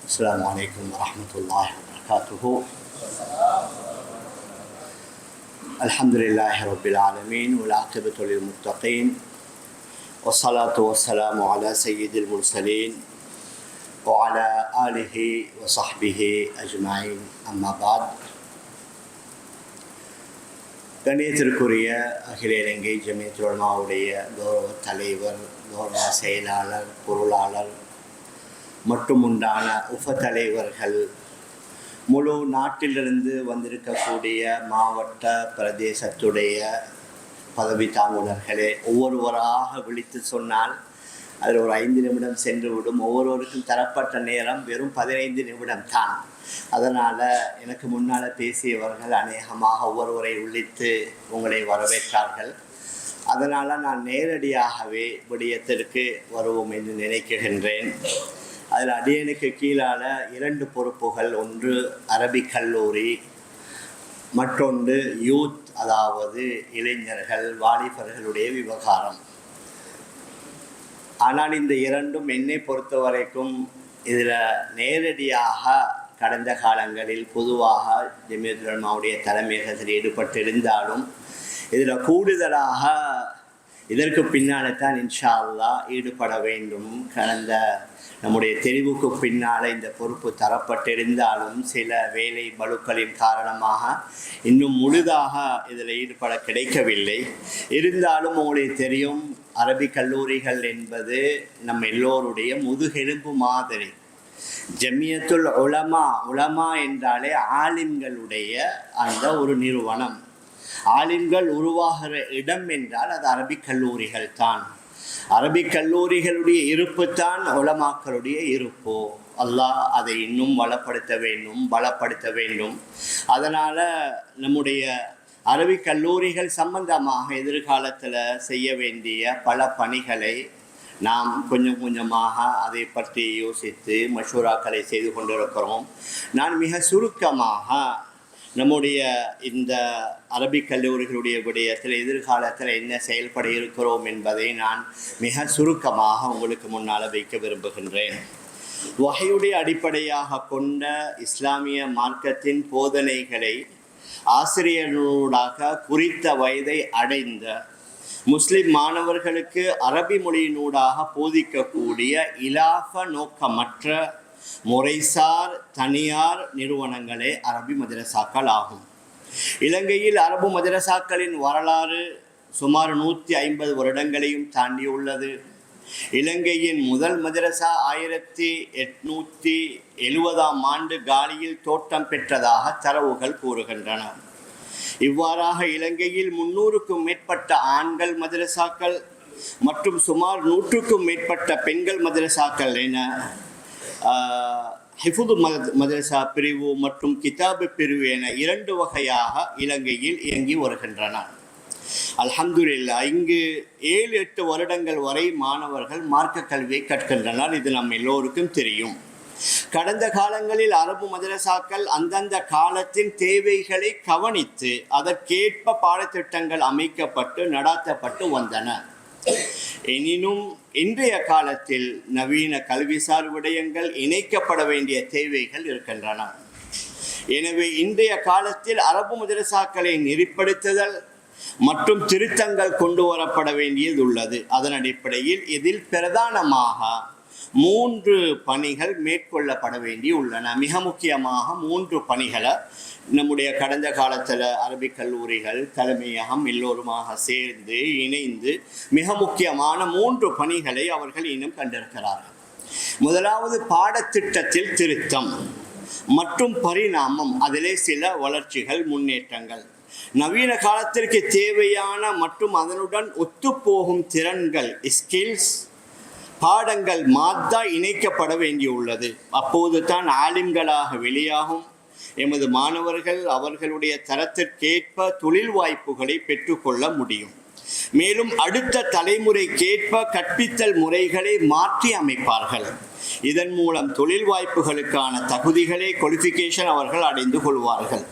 السلام عليكم ورحمة الله وبركاته. الحمد لله رب العالمين والعاقبة للمتقين والصلاة والسلام على سيد المرسلين وعلى آله وصحبه أجمعين. أما بعد. கண்ணியத்திற்குரிய அகில இலங்கை ஜமியத்துல் உலமாவுடைய கௌரவ தலைவர், கௌரவ செயலாளர், பொருளாளர் மற்றும் உண்டான தலைவர்கள், முழு நாட்டிலிருந்து வந்திருக்கக்கூடிய மாவட்ட பிரதேசத்துடைய பதவி தாங்குனர்களே, ஒவ்வொருவராக விழித்து சொன்னால் அதில் ஒரு 5 நிமிடம் சென்றுவிடும். ஒவ்வொருவருக்கும் தரப்பட்ட நேரம் வெறும் 15 நிமிடம் தான். அதனால் எனக்கு முன்னால் பேசியவர்கள் அநேகமாக ஒவ்வொருவரை உள்ளித்து உங்களை வரவேற்றார்கள். அதனால் நான் நேரடியாகவே விடயத்திற்கு வருவோம் என்று நினைக்கின்றேன். அதில் அடியனுக்கு கீழால் 2 பொறுப்புகள். ஒன்று அரபிக் கல்லூரி, மற்றொன்று யூத், அதாவது இளைஞர்கள், வாலிபர்களுடைய விவகாரம். ஆனால் இந்த இரண்டும் என்னை பொறுத்த வரைக்கும் இதில் நேரடியாக கடந்த காலங்களில் பொதுவாக ஜமியத்துல் உலமாவுடைய தலைமையகத்தில் ஈடுபட்டிருந்தாலும் இதில் கூடுதலாக இதற்கு பின்னால் தான் இன்ஷா அல்லாஹ் ஈடுபட வேண்டும். கடந்த நம்முடைய தெரிவுக்கு பின்னால் இந்த பொறுப்பு தரப்பட்டிருந்தாலும் சில வேலை பளுக்களின் காரணமாக இன்னும் முழுதாக இதில் ஈடுபட கிடைக்கவில்லை. இருந்தாலும் உங்களுக்கு தெரியும், அரபிக் கல்லூரிகள் என்பது நம்ம எல்லோருடைய முதுகெலும்பு மாதிரி. ஜமியத்துல் உலமா என்றாலே ஆலிம்களுடைய அந்த ஒரு நிறுவனம். ஆலிம்கள் உருவாகிற இடம் என்றால் அது அரபிக் கல்லூரிகள் தான். அரபிக் கல்லூரிகளுடைய இருப்பு தான் உலமாக்களுடைய இருப்பு. அல்லாஹ் அதை இன்னும் பலப்படுத்த வேண்டும். அதனால் நம்முடைய அரபிக் கல்லூரிகள் சம்பந்தமாக எதிர்காலத்தில் செய்ய வேண்டிய பல பணிகளை நாம் கொஞ்சம் கொஞ்சமாக அதை பற்றி யோசித்து மஷூராக்களை செய்து கொண்டிருக்கிறோம். நான் மிக சுருக்கமாக நம்முடைய இந்த அரபிக் கல்லூரிகளுடைய விடயத்தில் எதிர்காலத்தில் என்ன செயல்பட இருக்கிறோம் என்பதை நான் மிக சுருக்கமாக உங்களுக்கு முன்னால் வைக்க விரும்புகின்றேன். வஹையுடைய அடிப்படையாக கொண்ட இஸ்லாமிய மார்க்கத்தின் போதனைகளை ஆசிரியர்களூடாக குறித்த வயதை அடைந்த முஸ்லிம் மாணவர்களுக்கு அரபி மொழியினூடாக போதிக்கக்கூடிய இலாஃப நோக்கமற்ற முறைசார் தனியார் நிறுவனங்களே அரபி மதரசாக்கள் ஆகும். இலங்கையில் அரபு மதரசாக்களின் வரலாறு சுமார் 150 வருடங்களையும் தாண்டியுள்ளது. இலங்கையின் முதல் மதரசா 1870ஆம் ஆண்டு காலியில் தோட்டம் பெற்றதாக தரவுகள் கூறுகின்றன. இவ்வாறாக இலங்கையில் 300க்கும் மேற்பட்ட ஆண்கள் மதரசாக்கள் மற்றும் சுமார் 100க்கும் மேற்பட்ட பெண்கள் மதரசாக்கள் என ஹிஃபுது மதரசா பிரிவு மற்றும் கிதாபு பிரிவு என 2 வகையாக இலங்கையில் இயங்கி வருகின்றன. அல்ஹம்துலில்லாஹ், இங்கு 7-8 வருடங்கள் வரை மாணவர்கள் மார்க்க கல்வியை கற்கின்றனர். இது நம் எல்லோருக்கும் தெரியும். கடந்த காலங்களில் அரபு மதரசாக்கள் அந்தந்த காலத்தின் தேவைகளை கவனித்து அதற்கேற்ப பாடத்திட்டங்கள் அமைக்கப்பட்டு நடாத்தப்பட்டு வந்தன. எனினும் இன்றைய காலத்தில் நவீன கல்விசார் விடயங்கள் இணைக்கப்பட வேண்டிய தேவைகள் இருக்கின்றன. எனவே இன்றைய காலத்தில் அரபு மதரசாக்களை நெறிப்படுத்துதல் மற்றும் திருத்தங்கள் கொண்டு வரப்பட வேண்டியது உள்ளது. அதன் அடிப்படையில் இதில் பிரதானமாக 3 பணிகள் மேற்கொள்ளப்பட வேண்டி உள்ளன. மிக முக்கியமாக 3 பணிகளை நம்முடைய கடந்த காலத்தில் அரபிக் கல்லூரிகள் தலைமையகம் எல்லோருமாக சேர்ந்து இணைந்து மிக முக்கியமான 3 பணிகளை அவர்கள் இன்னும் கண்டிருக்கிறார்கள். முதலாவது, பாடத்திட்டத்தில் திருத்தம் மற்றும் பரிணாமம். அதிலே சில வளர்ச்சிகள், முன்னேற்றங்கள், நவீன காலத்திற்கு தேவையான மற்றும் அதனுடன் ஒத்துப்போகும் திறன்கள், ஸ்கில்ஸ், பாடங்கள் மாத்தா இணைக்கப்பட வேண்டியுள்ளது. அப்போது தான் ஆலிம்களாக வெளியாகும் எமது மாணவர்கள் அவர்களுடைய தரத்திற்கேற்ப தொழில் வாய்ப்புகளை பெற்றுக்கொள்ள முடியும். மேலும் அடுத்த தலைமுறைக்கேற்ப கற்பித்தல் முறைகளை மாற்றி அமைப்பார்கள். இதன் மூலம் தொழில் வாய்ப்புகளுக்கான தகுதிகளை குவாலிஃபிகேஷன் அவர்கள் அடைந்து கொள்வார்கள்.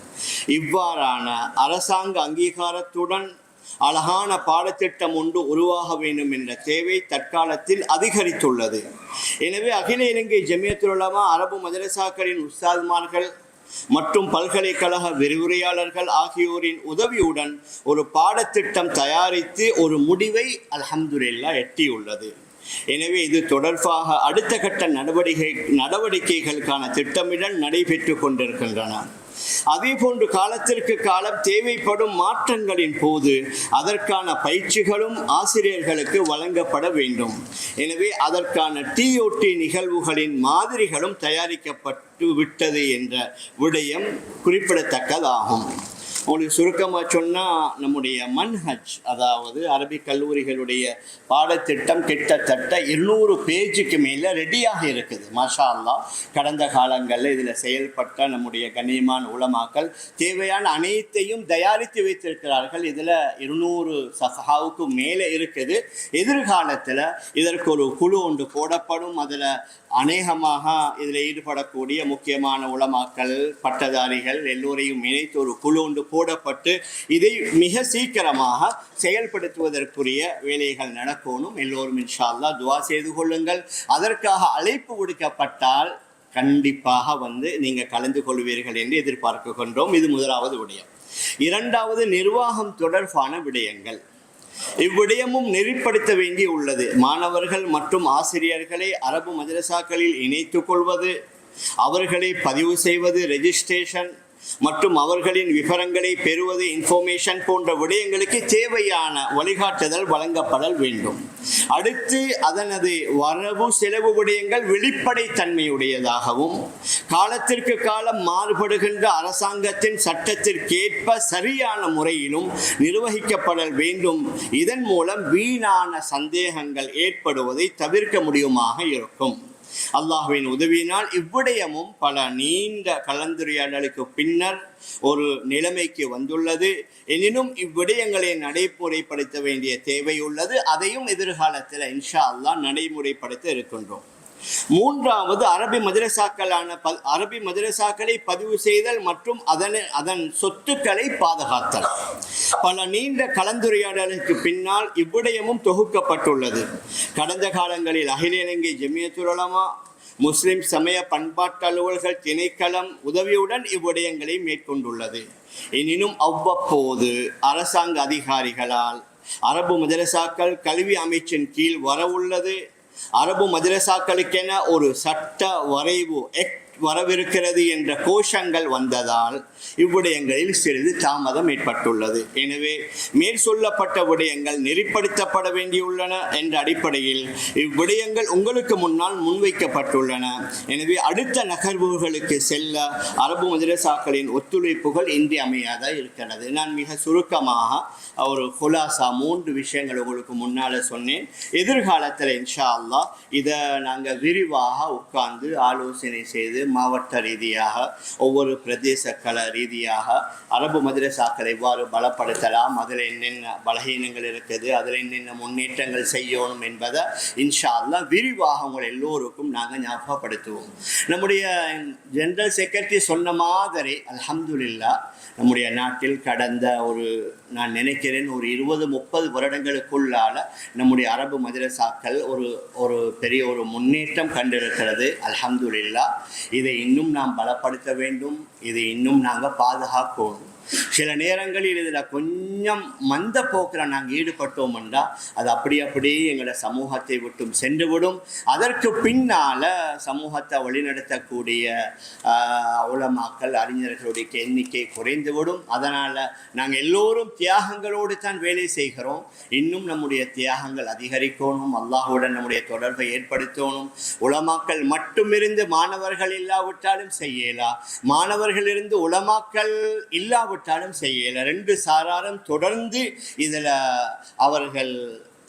இவ்வாறான அரசாங்க அங்கீகாரத்துடன் அழகான பாடத்திட்டம் ஒன்று உருவாக வேண்டும் என்ற தேவை தற்காலத்தில் அதிகரித்துள்ளது. எனவே அகில இலங்கை ஜமியத்துல் உலமா அரபு மதரசாக்களின் உஸ்தாத்மார்கள் மற்றும் பல்கலைக்கழக விரிவுரையாளர்கள் ஆகியோரின் உதவியுடன் ஒரு பாடத்திட்டம் தயாரித்து ஒரு முடிவை அல்ஹம்துலில்லாஹ் எட்டியுள்ளது. எனவே இது தொடர்பாக அடுத்த கட்ட நடவடிக்கைகளுக்கான திட்டமிடல் நடைபெற்று கொண்டிருக்கின்றன. அதேபோன்று காலத்திற்கு காலம் தேவைப்படும் மாற்றங்களின் போது அதற்கான பயிற்சிகளும் ஆசிரியர்களுக்கு வழங்கப்பட வேண்டும். எனவே அதற்கான TOT நிகழ்வுகளின் மாதிரிகளும் தயாரிக்கப்பட்டு விட்டது என்ற விடயம் குறிப்பிடத்தக்கதாகும். உங்களுக்கு சுருக்கமாக சொன்னால் நம்முடைய மன்ஹஜ், அதாவது அரபிக் கல்லூரிகளுடைய பாடத்திட்டம் கிட்டத்தட்ட 200 பேஜுக்கு மேலே ரெடியாக இருக்குது. மாஷா அல்லாஹ். கடந்த காலங்களில் இதில் செயல்பட்ட நம்முடைய கண்ணியமான உலமாக்கள் தேவையான அனைத்தையும் தயாரித்து வைத்திருக்கிறார்கள். இதில் 200 சஃஹாவுக்கு மேலே இருக்குது. எதிர்காலத்தில் இதற்கு ஒரு குழு ஒன்று போடப்படும். அதில் அநேகமாக இதில் ஈடுபடக்கூடிய முக்கியமான உலமாக்கள், பட்டதாரிகள் எல்லோரையும் இணைத்து ஒரு குழு ஒன்று போடப்பட்டு இதை மிக சீக்கிரமாக செயல்படுத்துவதற்குரிய வேலைகள் நடக்கணும். எல்லோரும் இன்ஷா அல்லாஹ் துஆ செய்து கொள்ளுங்கள். அதற்காக அழைப்பு விடுக்கப்பட்டால் கண்டிப்பாக நீங்கள் கலந்து கொள்வீர்கள் என்று எதிர்பார்க்கின்றோம். இது முதலாவது விடயம். இரண்டாவது, நிர்வாகம் தொடர்பான விடயங்கள். இவ்விடயமும் நெறிப்படுத்த வேண்டி உள்ளது. மாணவர்கள் மற்றும் ஆசிரியர்களை அரபு மதரசாக்களில் இணைத்துக் கொள்வது, அவர்களை பதிவு செய்வது, ரெஜிஸ்ட்ரேஷன் மற்றும் அவர்களின் விவரங்களை பெறுவது, இன்ஃபர்மேஷன் போன்ற விடயங்களுக்கு தேவையான வழிகாட்டுதல் வழங்கப்படல் வேண்டும். அடுத்து அதனது வரவு செலவு விடயங்கள் வெளிப்படைத்தன்மையுடையதாகவும் காலத்திற்கு காலம் மாறுபடுகின்ற அரசாங்கத்தின் சட்டத்திற்கேற்ப சரியான முறையிலும் நிர்வகிக்கப்படல் வேண்டும். இதன் மூலம் வீணான சந்தேகங்கள் ஏற்படுவதை தவிர்க்க முடியுமாக இருக்கும். அல்லாஹ்வின் உதவியினால் இவ்விடயமும் பல நீண்ட கலந்துரையாடலுக்கு பின்னர் ஒரு நிலைமைக்கு வந்துள்ளது. எனினும் இவ்விடயங்களை நடைமுறைப்படுத்த வேண்டிய தேவை உள்ளது. அதையும் எதிர்காலத்தில் இன்ஷா அல்லாஹ் நடைமுறைப்படுத்த இருக்கின்றோம். மூன்றாவது, அரபி மதரசாக்களை பதிவு செய்தல் மற்றும் அதன் சொத்துக்களை பாதுகாத்தல். பல நீண்ட கலந்துரையாடலுக்கு பின்னால் இவ்விடயமும் தொகுக்கப்பட்டுள்ளது. கடந்த காலங்களில் அகில இலங்கை ஜமியத்துல் உலமா முஸ்லிம் சமய பண்பாட்டு அலுவல்கள் திணைக்களம் உதவியுடன் இவ்விடயங்களை மேற்கொண்டுள்ளது. எனினும் அவ்வப்போது அரசாங்க அதிகாரிகளால் அரபு மதரசாக்கள் கல்வி அமைச்சின் கீழ் வரவுள்ளது. அரபு மதரசாக்களுக்கென ஒரு சட்ட வரைவு வரவிருக்கிறது என்ற கோஷங்கள் வந்ததால் இவ்விடயங்களில் சிறிது தாமதம் ஏற்பட்டுள்ளது. எனவே மேல் சொல்லப்பட்ட விடயங்கள் நெறிப்படுத்தப்பட வேண்டியுள்ளன என்ற அடிப்படையில் இவ்விடயங்கள் உங்களுக்கு முன்னால் முன்வைக்கப்பட்டுள்ளன. எனவே அடுத்த நகர்வுகளுக்கு செல்ல அரபு மதரசாக்களின் ஒத்துழைப்புகள் இன்றியமையாத இருக்கிறது. நான் மிக சுருக்கமாக ஒரு குலாசா 3 விஷயங்கள் உங்களுக்கு முன்னால் சொன்னேன். எதிர்காலத்தில் இன்ஷா அல்லாஹ் இதை நாங்கள் விரிவாக உட்கார்ந்து ஆலோசனை செய்து மாவட்ட ரீதியாக ஒவ்வொரு பிரதேச கள ரீதியாக அரபு மதரசாக்களை எவ்வாறு பலப்படுத்தலாம், அதில் என்னென்ன பலகீனங்கள் இருக்குது, அதில் என்னென்ன முன்னேற்றங்கள் செய்யணும் என்பதை இன்ஷா அல்லாஹ் விரிவாக உங்கள் எல்லோருக்கும் நாங்கள் ஞாபகப்படுத்துவோம். நம்முடைய ஜெனரல் செக்ரட்டரி சொன்ன மாதிரி அல்ஹம்துலில்லாஹ் நம்முடைய நாட்டில் கடந்த நான் நினைக்கிறேன் ஒரு 20-30 வருடங்களுக்குள்ளால நம்முடைய அரபு மதரசாக்கள் ஒரு பெரிய ஒரு முன்னேற்றம் கண்டிருக்கிறது. அல்ஹம்துலில்லாஹ். இதை இன்னும் நாம் பலப்படுத்த வேண்டும். இதை இன்னும் நாங்கள் பாதுகாக்கணும். சில நேரங்களில் இதில் கொஞ்சம் மந்த போக்கில் நாங்கள் ஈடுபட்டோம் என்றால் அது அப்படியே எங்களோட சமூகத்தை விட்டும் சென்றுவிடும். அதற்கு பின்னால் சமூகத்தை வழிநடத்தக்கூடிய உலமாக்கள், அறிஞர்களுடைய எண்ணிக்கை குறைந்துவிடும். அதனால் நாங்கள் எல்லோரும் தியாகங்களோடு தான் வேலை செய்கிறோம். இன்னும் நம்முடைய தியாகங்கள் அதிகரிக்கணும். அல்லாஹுடன் நம்முடைய தொடர்பை ஏற்படுத்தணும். உலமாக்கள் மட்டுமிருந்து மாணவர்கள் இல்லாவிட்டாலும் செய்யலாம், மாணவர்கள் இருந்து உலமாக்கள் இல்லாவிட்டாலும் செய்யல. 2 சாராரும் தொடர்ந்து இதில் அவர்கள்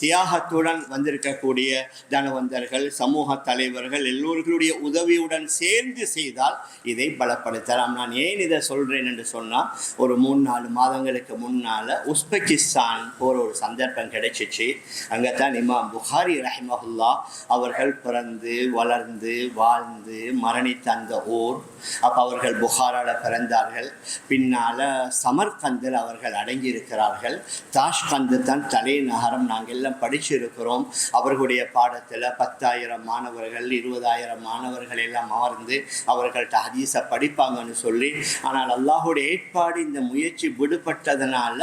தியாகத்துடன் வந்திருக்கக்கூடிய தனவந்தர்கள், சமூக தலைவர்கள் எல்லோர்களுடைய உதவியுடன் சேர்ந்து செய்தால் இதை பலப்படுத்தலாம். நான் ஏன் இதை சொல்கிறேன் என்று சொன்னால், ஒரு 3-4 மாதங்களுக்கு முன்னால் உஸ்பெகிஸ்தான் போகிற ஒரு சந்தர்ப்பம் கிடைச்சிச்சு. அங்கே தான் இமாம் புகாரி ரஹிமஹுல்லா அவர்கள் பிறந்து வளர்ந்து வாழ்ந்து மரணித்த அந்த ஊர். அப்போ அவர்கள் புகாரால் பிறந்தார்கள். பின்னால் சமர்கந்தில் அவர்கள் அடங்கியிருக்கிறார்கள். தாஷ்கந்து தான் தலைநகரம். நாங்கள் எல்லாம் படிச்சிருக்கிறோம். அவர்களுடைய பாடத்தில் 10,000 மாணவர்கள் 20,000 மாணவர்கள் எல்லாம் அமர்ந்து அவர்கள்ட்ட ஹதீஸை படிப்பாங்கன்னு சொல்லி. ஆனால் அல்லாஹுடைய ஏற்பாடு இந்த முயற்சி விடுபட்டதுனால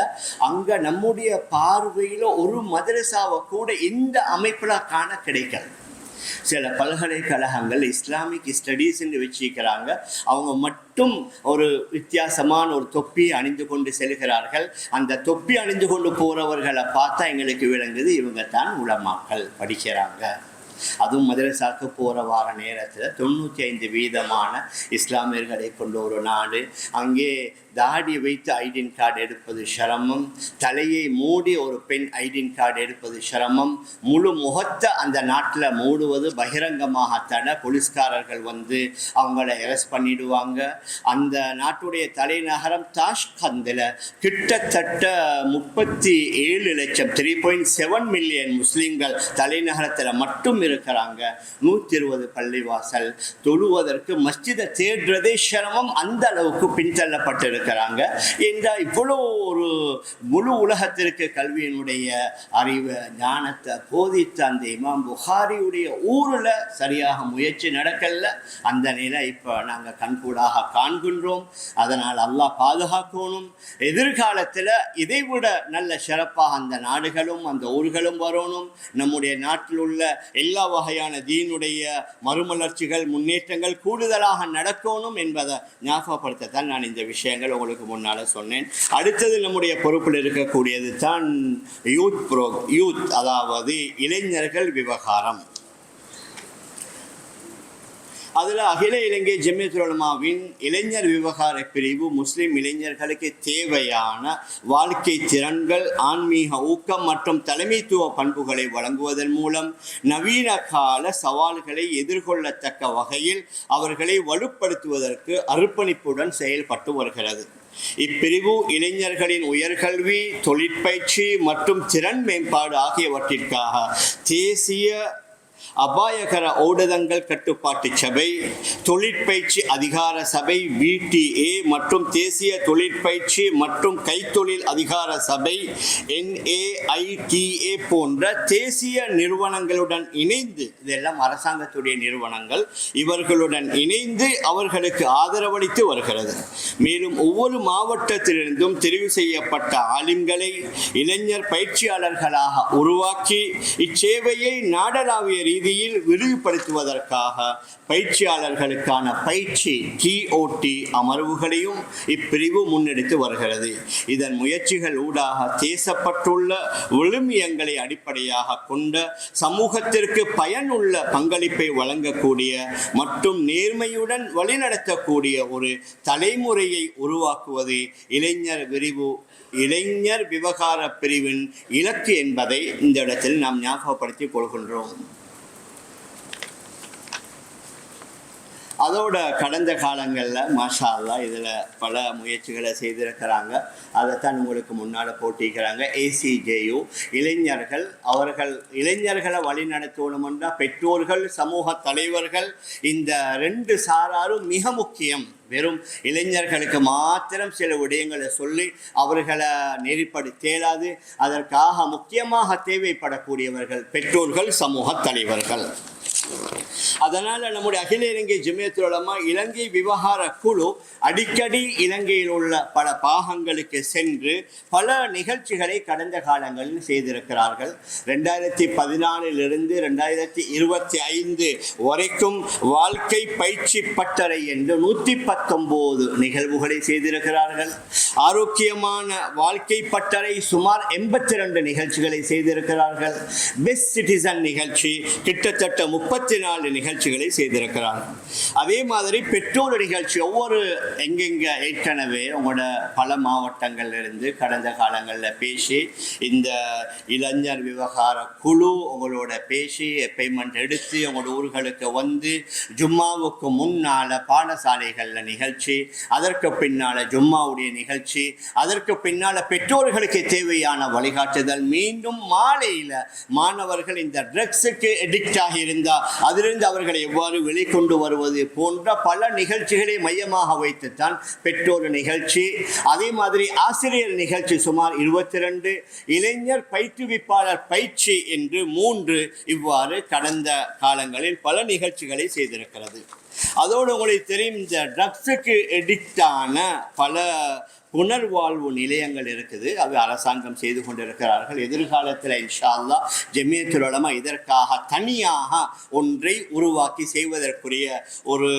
அங்கே நம்முடைய பார்வையில் ஒரு மதரசாவை கூட இந்த அமைப்பில் காண கிடைக்கல. சில பல்கலைக்கழகங்கள் இஸ்லாமிக் ஸ்டடீஸ்ன்னு வச்சிருக்கிறாங்க. அவங்க மட்டும் ஒரு வித்தியாசமான ஒரு தொப்பி அணிந்து கொண்டு செல்கிறார்கள். அந்த தொப்பி அணிந்து கொண்டு போகிறவர்களை பார்த்தா எங்களுக்கு விளங்குது, இவங்க தான் உலமாக்கள் படிக்கிறாங்க. அதுவும் மதரசாக்கு போகிற வார நேரத்தில் 95% இஸ்லாமியர்களை கொண்ட ஒரு நாடு. அங்கே தாடி வைத்து ஐடென்டி கார்டு எடுப்பது சிரமம், தலையை மூடி ஒரு பெண் ஐடென்டி கார்டு எடுப்பது சிரமம், முழு முகத்தை அந்த நாட்டில் மூடுவது பகிரங்கமாக தடை. போலீஸ்காரர்கள் வந்து அவங்கள அரெஸ்ட் பண்ணிடுவாங்க. அந்த நாட்டுடைய தலைநகரம் தாஷ்கந்தில் கிட்டத்தட்ட 37 லட்சம் 3.7 மில்லியன் முஸ்லீம்கள் தலைநகரத்தில் மட்டும் இருக்கிறாங்க. 120 பள்ளிவாசல், தொழுவதற்கு மஸ்ஜிதை தேடுறதே சிரமம். அந்த அளவுக்கு பின்தள்ளப்பட்டிருக்கிறாங்க. என்றால் இவ்வளோ ஒரு முழு உலகத்திற்கு கல்வியினுடைய அறிவு ஞானத்தை போதித்த அந்த இமாம் புகாரியுடைய ஊரில் சரியாக முயற்சி நடக்கல. அந்த நிலை இப்போ நாங்கள் கண்கூடாக காண்கின்றோம். அதனால் அல்லாஹ் பாதுகாக்கணும். எதிர்காலத்தில் இதைவிட நல்ல சிறப்பாக அந்த நாடுகளும் அந்த ஊர்களும் வரணும். நம்முடைய நாட்டில் உள்ள எல்லா வகையான தீனுடைய மறுமலர்ச்சிகள் முன்னேற்றங்கள் கூடுதலாக நடக்கணும் என்பதை ஞாபகப்படுத்தத்தான் நான் இந்த விஷயங்கள் உங்களுக்கு முன்னால் சொன்னேன். அடுத்தது நம்முடைய பொறுப்பில் இருக்கக்கூடியது தான் யூத், அதாவது இளைஞர்கள் விவகாரம். அதில் அகில இலங்கை ஜமியத்துல் உலமாவின் இளைஞர் விவகார பிரிவு முஸ்லிம் இளைஞர்களுக்கு தேவையான வாழ்க்கை திறன்கள், ஆன்மீக ஊக்கம் மற்றும் தலைமைத்துவ பண்புகளை வழங்குவதன் மூலம் நவீன கால சவால்களை எதிர்கொள்ளத்தக்க வகையில் அவர்களை வலுப்படுத்துவதற்கு அர்ப்பணிப்புடன் செயல்பட்டு வருகிறது. இப்பிரிவு இளைஞர்களின் உயர்கல்வி, தொழிற்பயிற்சி மற்றும் திறன் மேம்பாடு ஆகியவற்றிற்காக தேசிய அபாயகர ஊடகங்கள் கட்டுப்பாட்டு சபை, தொழிற்பயிற்சி அதிகார சபை VTA மற்றும் தேசிய தொழிற்பயிற்சி மற்றும் கைத்தொழில் அதிகார சபை NAITA போன்ற தேசிய நிறுவனங்களுடன் இணைந்து, இதெல்லாம் அரசாங்கத்துடைய நிறுவனங்கள், இவர்களுடன் இணைந்து அவர்களுக்கு ஆதரவளித்து வருகிறது. மேலும் ஒவ்வொரு மாவட்டத்திலிருந்தும் தெரிவு செய்யப்பட்ட ஆலிம்களை இளைஞர் பயிற்சியாளர்களாக உருவாக்கி இச்சேவையை நாடளாவிய ரீதியில் விரிவுபடுத்துவதற்காக பயிற்சியாளர்களுக்கான பயிற்சி TOT அமர்வுகளையும் இப்பிரிவு முன்னெடுத்து வருகிறது. இதன் முயற்சிகள் ஊடாக தேசப்பட்டுள்ள விழுமியங்களை அடிப்படையாக கொண்ட சமூகத்திற்கு பயனுள்ள பங்களிப்பை வழங்கக்கூடிய மற்றும் நேர்மையுடன் வழிநடத்தக்கூடிய ஒரு தலைமுறையை உருவாக்குவது இளைஞர் விவகார பிரிவின் இலக்கு என்பதை இந்த இடத்தில் நாம் ஞாபகப்படுத்திக் கொள்கின்றோம். அதோட கடந்த காலங்களில் மாஷா அல்லாஹ் இதில் பல முயற்சிகளை செய்திருக்கிறாங்க. அதைத்தான் உங்களுக்கு முன்னால் போட்டிக்கிறாங்க. ACJU இளைஞர்கள், அவர்கள் இளைஞர்களை வழி நடத்தணும்னா பெற்றோர்கள், சமூக தலைவர்கள், இந்த 2 சாராரும் மிக முக்கியம். வெறும் இளைஞர்களுக்கு மாத்திரம் சில விடயங்களை சொல்லி அவர்களை நெறிப்படுத்தேலாது. அதற்காக முக்கியமாக தேவைப்படக்கூடியவர்கள் பெற்றோர்கள், சமூக தலைவர்கள். அதனால் நம்முடைய அகில இலங்கை ஜமியத்துல் உலமா இலங்கை விவகார குழு அடிக்கடி இலங்கையில் உள்ள பல பாகங்களுக்கு சென்று பல நிகழ்ச்சிகளை கடந்த காலங்களில் செய்திருக்கிறார்கள். 2014 2025 வரைக்கும் வாழ்க்கை பயிற்சி பட்டறை என்று 119 நிகழ்வுகளை செய்திருக்கிறார்கள். ஆரோக்கியமான வாழ்க்கை பட்டறை சுமார் 82 நிகழ்ச்சிகளை செய்திருக்கிறார்கள். பெஸ்ட் சிட்டிசன் நிகழ்ச்சி கிட்டத்தட்ட 34 நிகழ்ச்சிகளை செய்திருக்கிறார்கள். அதே மாதிரி பெற்றோர் நிகழ்ச்சி ஒவ்வொரு எங்கெங்க ஏற்கனவே உங்களோட பல மாவட்டங்கள்ல இருந்து கடந்த காலங்களில் பேசி இந்த இளைஞர் விவகார குழு உங்களோட பேசி பேமெண்ட் எடுத்து உங்களோட ஊர்களுக்கு வந்து ஜும்மாவுக்கு முன்னால பாடசாலைகளில் நிகழ்ச்சி, அதற்கு பின்னால ஜும்மாவுடைய நிகழ்ச்சி, அதற்கு பின்னால பெற்றோர்களுக்கு தேவையான வழிகாட்டுதல், மீண்டும் மாலையில மாணவர்கள் இந்த ட்ரக்ஸுக்கு எடிக்ட் ஆகி இருந்தால் அதிலிருந்து அவர்களை எவ்வாறு வெளிக்கொண்டு வருவது போன்ற பல நிகழ்ச்சிகளை மையமாக வைத்துத்தான் பெற்றோர் நிகழ்ச்சி. அதே மாதிரி ஆசிரியர் நிகழ்ச்சி சுமார் 22, இளைஞர் பயிற்றுவிப்பாளர் பயிற்சி என்று 3 இவ்வாறு கடந்த காலங்களில் பல நிகழ்ச்சிகளை செய்திருக்கிறது. அதோடு உங்களுக்கு தெரியும், இந்த ட்ரக்ஸுக்கு எடிக்டான பல புனர்வாழ்வு நிலையங்கள் இருக்குது. அது அரசாங்கம் செய்து கொண்டிருக்கிறார்கள். எதிர்காலத்தில் இன்ஷா அல்லாஹ் ஜமியத்துல் உலமா இதற்காக தனியாக ஒன்றை உருவாக்கி செய்வதற்குரிய ஒரு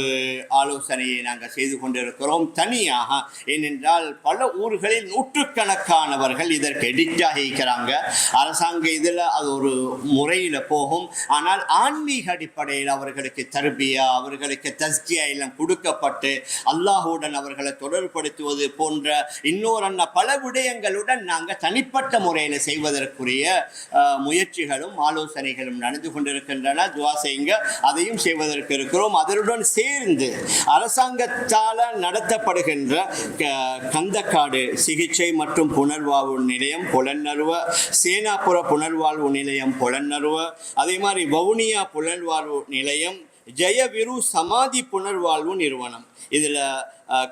ஆலோசனையை நாங்கள் செய்து கொண்டிருக்கிறோம் தனியாக. ஏனென்றால் பல ஊர்களில் நூற்றுக்கணக்கானவர்கள் இதற்கு எடிக்டாக இருக்கிறாங்க. அரசாங்க இதில் அது ஒரு முறையில் போகும். ஆனால் ஆன்மீக அடிப்படையில் அவர்களுக்கு தர்பியா, அவர்களுக்கு தஸ்கியா எல்லாம் கொடுக்கப்பட்டு அல்லாஹுடன் அவர்களை தொடர்படுத்துவது போன்ற இன்னொரு பல விடயங்களுடன் நாங்கள் தனிப்பட்ட முறையில் செய்வதற்குரிய முயற்சிகளும் ஆலோசனைகளும் நடந்து கொண்டிருக்கின்றன. துவா செய்யுங்க, அதையும் செய்வதற்கு இருக்கிறோம். அதனுடன் சேர்ந்து அரசாங்கத்தால் நடத்தப்படுகின்ற கந்தக்காடு சிகிச்சை மற்றும் புனர்வாழ்வு நிலையம் பொலன்னருவ, சேனாபுர புனர்வாழ்வு நிலையம் பொலன்னருவ, அதே மாதிரி வவுனியா புனர்வாழ்வு நிலையம், ஜெயவிரு சமாதி புனர்வாழ்வு நிறுவனம். இதில்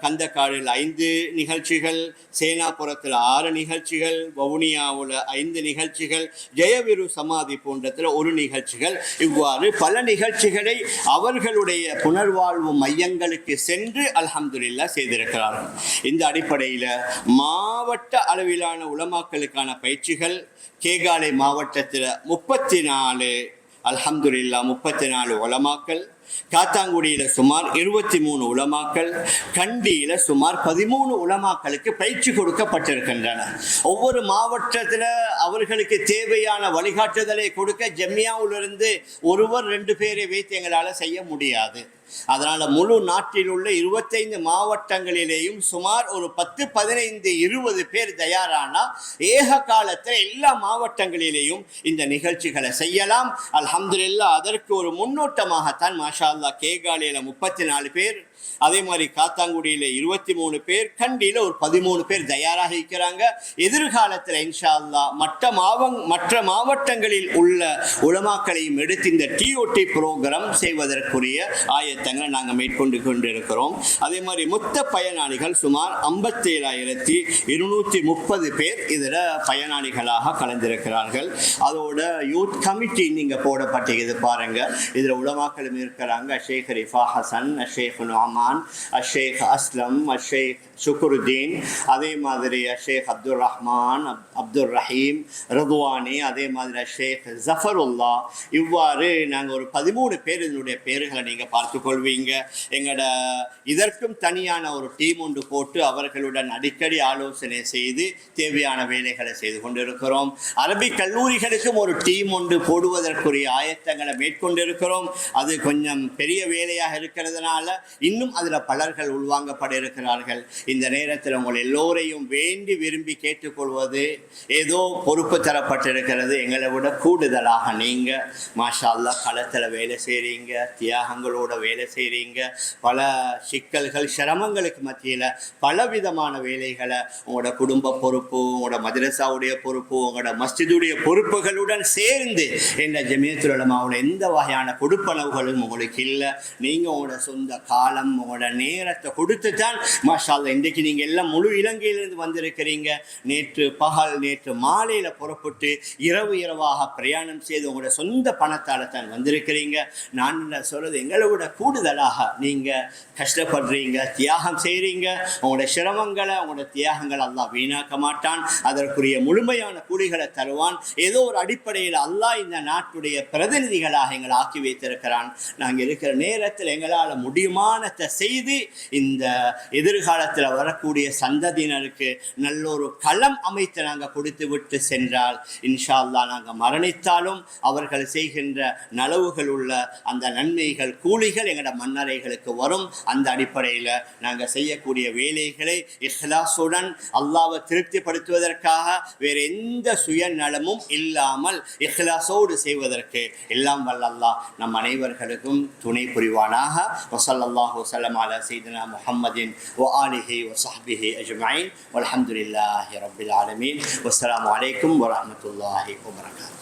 கந்தக்காடில் 5 நிகழ்ச்சிகள், சேனாபுரத்தில் 6 நிகழ்ச்சிகள், வவுனியாவில் 5 நிகழ்ச்சிகள், ஜெயவிரு சமாதி போன்றத்தில் 1 நிகழ்ச்சிகள். இவ்வாறு பல நிகழ்ச்சிகளை அவர்களுடைய புனர்வாழ்வு மையங்களுக்கு சென்று அல்ஹம்துலில்லாஹ் செய்திருக்கிறார்கள். இந்த அடிப்படையில் மாவட்ட அளவிலான உலமாக்களுக்கான பயிற்சிகள் கேகாலை மாவட்டத்தில் 34 அல்ஹம்துலில்லாஹ் 34 உலமாக்கள், காத்தாங்குடியில் சுமார் 23 உலமாக்கள், கண்டியில் சுமார் 13 உலமாக்களுக்கு பயிற்சி கொடுக்கப்பட்டிருக்கின்றன. ஒவ்வொரு மாவட்டத்தில் அவர்களுக்கு தேவையான வழிகாட்டுதலை கொடுக்க ஜம்மியாவிலிருந்து ஒருவர் 2 பேரை வைத்து எங்களால் செய்ய முடியாது. அதனால் முழு நாட்டில் உள்ள 25 மாவட்டங்களிலேயும் சுமார் ஒரு 10, 15, 20 பேர் தயாரானா ஏக காலத்தில் எல்லா மாவட்டங்களிலேயும் இந்த நிகழ்ச்சிகளை செய்யலாம். அல்ஹம்துலில்லாஹ் அதற்கு ஒரு முன்னோட்டமாகத்தான் மாஷா அல்லாஹ் கேகாலையில் 34 பேர், அதே மாதிரி காத்தாங்குடியில் 23 பேர், கண்டியில் ஒரு 13 பேர் தயாராக இருக்கிறாங்க. எதிர்காலத்தில் இன்ஷா அல்லாஹ் மற்ற மாவட்டங்களில் உள்ள உலமாக்களையும் எடுத்து இந்த டிஓடி ப்ரோக்ராம் செய்வதற்குரிய ஆயத்தங்களை நாங்கள் மேற்கொண்டு கொண்டிருக்கிறோம். அதே மாதிரி மொத்த பயனாளிகள் சுமார் 57,230 பேர் இதில் பயனாளிகளாக கலந்திருக்கிறார்கள். அதோட யூத் கமிட்டி நீங்கள் போடப்பட்டிருக்குது பாருங்கள். இதில் உலமாக்களும் இருக்கிறாங்க. ஷேக் ரிஃபா ஹசன், ஷேக் நுஅமான், ஷேக் அஸ்லம், ஷேக் சுக்ருதீன், அதே மாதிரி ஷேக் அப்துல் ரஹ்மான், அப்துல் ரஹீம், ரதுவானி, அதே மாதிரி ஷேக் ஜஃபருல்லா. இவ்வாறு நாங்கள் ஒரு 13 பேர் இதனுடைய பேர்களை நீங்கள் பார்த்துக்கொள்வீங்க. எங்களோட இதற்கும் தனியான ஒரு டீம் ஒன்று போட்டு அவர்களுடன் அடிக்கடி ஆலோசனை செய்து தேவையான வேலைகளை செய்து கொண்டிருக்கிறோம். அரபிக் கல்லூரிகளுக்கும் ஒரு டீம் ஒன்று போடுவதற்குரிய ஆயத்தங்களை மேற்கொண்டிருக்கிறோம். அது கொஞ்சம் பெரிய வேலையாக இருக்கிறதுனால இன்னும் அதில் பலர்கள் உள்வாங்கப்பட இருக்கிறார்கள். இந்த நேரத்தில் உங்கள் எல்லோரையும் வேண்டி விரும்பி கேட்டுக்கொள்வது, ஏதோ பொறுப்பு தரப்பட்டிருக்கிறது, எங்களை விட கூடுதலாக நீங்கள் மாஷா அல்லாஹ் களத்தில் வேலை செய்கிறீங்க, தியாகங்களோட வேலை செய்கிறீங்க. பல சிக்கல்கள் சிரமங்களுக்கு மத்தியில் பலவிதமான வேலைகளை உங்களோட குடும்ப பொறுப்பு, உங்களோட மதரசாவுடைய பொறுப்பு, உங்களோட மஸ்ஜிதுடைய பொறுப்புகளுடன் சேர்ந்து என்ற ஜமியத்துல் உலமாவுல எந்த வகையான கொடுப்பனவுகளும் உங்களுக்கு இல்லை. நீங்கள் உங்களோட சொந்த காலம், உங்களோட நேரத்தை கொடுத்து தான் மாஷா அல்லாஹ் இன்றைக்கு நீங்கள் எல்லாம் முழு இலங்கையிலிருந்து வந்திருக்கிறீங்க. நேற்று பகல், நேற்று மாலையில் புறப்பட்டு இரவாக பிரயாணம் செய்து உங்களோட சொந்த பணத்தால் தான் வந்திருக்கிறீங்க. நான் சொல்றது எங்களை விட கூடுதலாக நீங்கள் கஷ்டப்படுறீங்க, தியாகம் செய்கிறீங்க. உங்களுடைய சிரமங்களை, உங்களுடைய தியாகங்களை அல்லாஹ் வீணாக்க மாட்டான். அதற்குரிய முழுமையான கூலிகளை தருவான். ஏதோ ஒரு அடிப்படையில் அல்லாஹ் இந்த நாட்டுடைய பிரதிநிதிகளாக எங்களை ஆக்கி வைத்திருக்கிறான். நாங்கள் இருக்கிற நேரத்தில் எங்களால் முடியுமானத்தை செய்து இந்த எதிர்காலத்தில் வரக்கூடிய சந்ததியினருக்கு நல்ல ஒரு களம் அமைத்து நாங்கள் கொடுத்து விட்டு சென்றால் இன்ஷா அல்லாஹ் நாங்கள் மரணித்தாலும் அவர்கள் செய்கின்ற நலவுகள் உள்ள அந்த நன்மைகள், கூலிகள் எங்களோட மன்னரைகளுக்கு வரும். அந்த அடிப்படையில் நாங்கள் செய்யக்கூடிய வேலைகளை இஹ்லாஸுடன் அல்லாஹ்வை திருப்திப்படுத்துவதற்காக வேறு எந்த சுயநலமும் இல்லாமல் இஹ்லாஸோடு செய்வதற்கு எல்லாம் வல்ல அல்லாஹ் நம் அனைவர்களுக்கும் துணை புரிவானாக. வஸல்லல்லாஹு வஸல்லம் அலா சய்யிதினா முஹம்மதின் வ ஆலிஹி வ ஸஹ்பிஹி அஜ்மஈன் வல்ஹம்துலில்லாஹி ரப்பில் ஆலமீன். வஸ்ஸலாமு அலைக்கும் வ ரஹ்மத்துல்லாஹி வ பரகாத்துஹு.